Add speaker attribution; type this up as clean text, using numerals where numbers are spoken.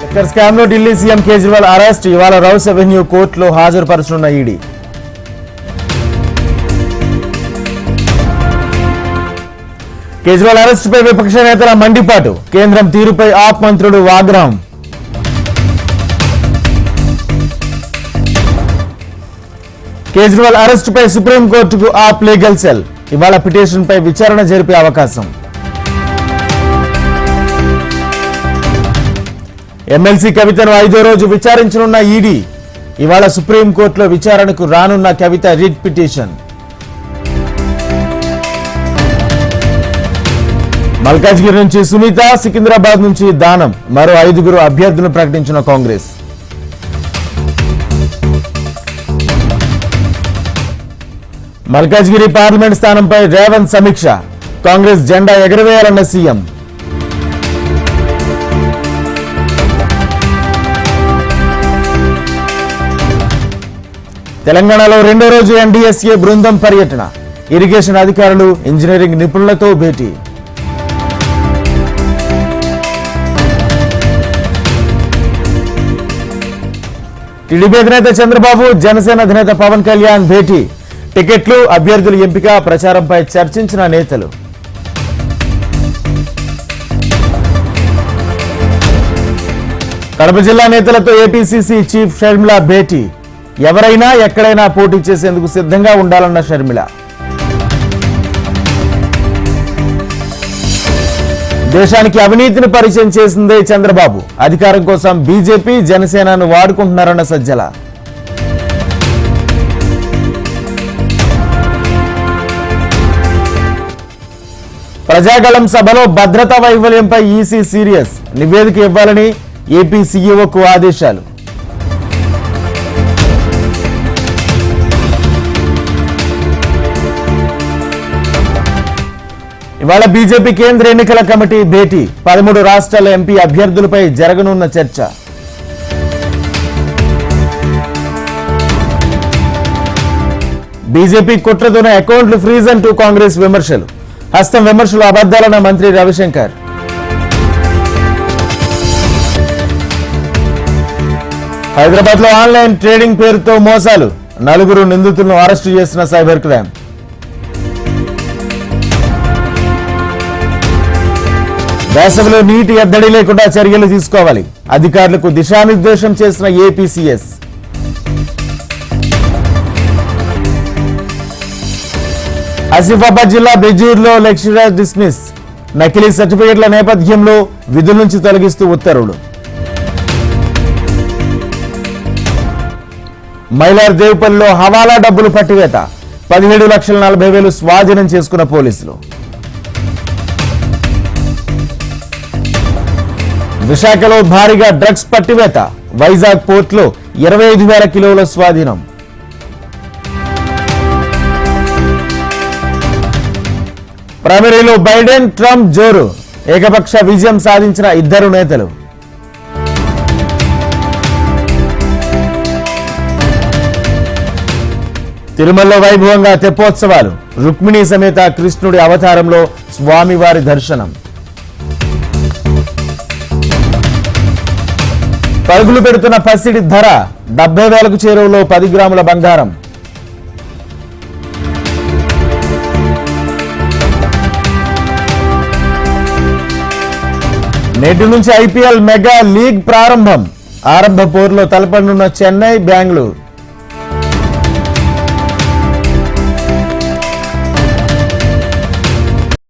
Speaker 1: Liquor scam లో Delhi CM Kejriwal arrest. ఇవాళ rows avenue కోర్టులో హాజరుపరచనున్న ఈడీ. కేజ్రీవాల్ అరెస్టుపై విపక్ష నేతల మండిపాటు. కేంద్రం తీరుపై ఆప్ మంత్రులు ఆగ్రహం. కేజ్రీవాల్ అరెస్టుపై సుప్రీంకోర్టుకు ఆప్ లీగల్ సెల్. ఇవాళ పిటిషన్పై విచారణ జరిపే అవకాశం. ఎమ్మెల్సీ కవితను 5వ రోజు విచారించనున్న ఈడీ. ఇవాళ సుప్రీంకోర్టులో విచారణకు రానున్న కవిత రిట్ పిటిషన్. మల్కాజ్గిరి నుంచి సునీత, సికింద్రాబాద్ నుంచి దానం. మరో 5గురు అభ్యర్థులను ప్రకటించిన కాంగ్రెస్. మల్కాజ్గిరి పార్లమెంట్ స్థానంపై రేవంత్ సమీక్ష. కాంగ్రెస్ జెండా ఎగరవేయాలన్న సీఎం. తెలంగాణలో 2వ రోజు ఎన్డీఎస్ఏ బృందం పర్యటన. ఇరిగేషన్ అధికారులు, ఇంజనీరింగ్ నిపుణులతో భేటీ. టీడీపీ అధినేత చంద్రబాబు, జనసేన అధినేత పవన్ కళ్యాణ్ భేటీ. టికెట్లు, అభ్యర్థుల ఎంపిక, ప్రచారంపై చర్చించిన నేతలు. కడప జిల్లా నేతలతో ఏపీసీసీ చీఫ్ షర్మిల భేటీ. ఎవరైనా ఎక్కడైనా పోటీ చేసేందుకు సిద్ధంగా ఉండాలన్న షర్మిల. దేశానికి అవినీతిని పరిచయం చేసిందే చంద్రబాబు. అధికారం కోసం బీజేపీ, జనసేనను వాడుకుంటున్నారన్న సజ్జల. ప్రజాగళం సభలో భద్రతా వైఫల్యంపై ఈసీ సీరియస్. నివేదిక ఇవ్వాలని ఏపీ సీఈఓకు ఆదేశాలు. ఇవాళ బీజేపీ కేంద్ర ఎన్నికల కమిటీ భేటీ. 13 రాష్ట్రాల ఎంపీ అభ్యర్థులపై జరగనున్న చర్చ. బీజేపీ కుట్రతోనే అకౌంట్లు ఫ్రీజ్ అంటూ కాంగ్రెస్ విమర్శలు. హస్తం విమర్శలు అబద్దాలన్న మంత్రి రవిశంకర్. హైదరాబాద్ లో ఆన్లైన్ ట్రేడింగ్ పేరుతో మోసాలు. 4 నిందితులను అరెస్టు చేసిన సైబర్ క్రైమ్. వేసవిలో నీటి ఎద్దడి లేకుండా చర్యలు తీసుకోవాలి. అధికారులకు దిశానిర్దేశం చేసిన ఏపీసీఎస్. ఆసిఫాబాద్ జిల్లా బెజూర్లో లెక్చరర్ డిస్మిస్. నకిలీ సర్టిఫికెట్ల నేపథ్యంలో విధుల నుంచి తొలగిస్తూ ఉత్తర్వులు. మైలార్దేవ్పల్లిలో హవాలా డబ్బులు పట్టివేత. 17,40,000 స్వాధీనం చేసుకున్న పోలీసులు. విశాఖలో భారీగా డ్రగ్స్ పట్టివేత. వైజాగ్ పోర్టులో 25,000 కిలోల స్వాధీనం. ప్రైమరీలో బైడెన్, ట్రంప్ జోరు. ఏకపక్ష విజయం సాధించిన 2 నేతలు. తిరుమలలో వైభవంగా తెప్పోత్సవాలు. రుక్మిణి సమేత కృష్ణుడి అవతారంలో స్వామివారి దర్శనం. పరుగులు పెడుతున్న పసిడి ధర. 70,000కు చేరువలో 10 గ్రాముల బంగారం. నేటి నుంచి ఐపీఎల్ మెగా లీగ్ ప్రారంభం. ఆరంభ పోరులో తలపడనున్న చెన్నై, బెంగళూరు.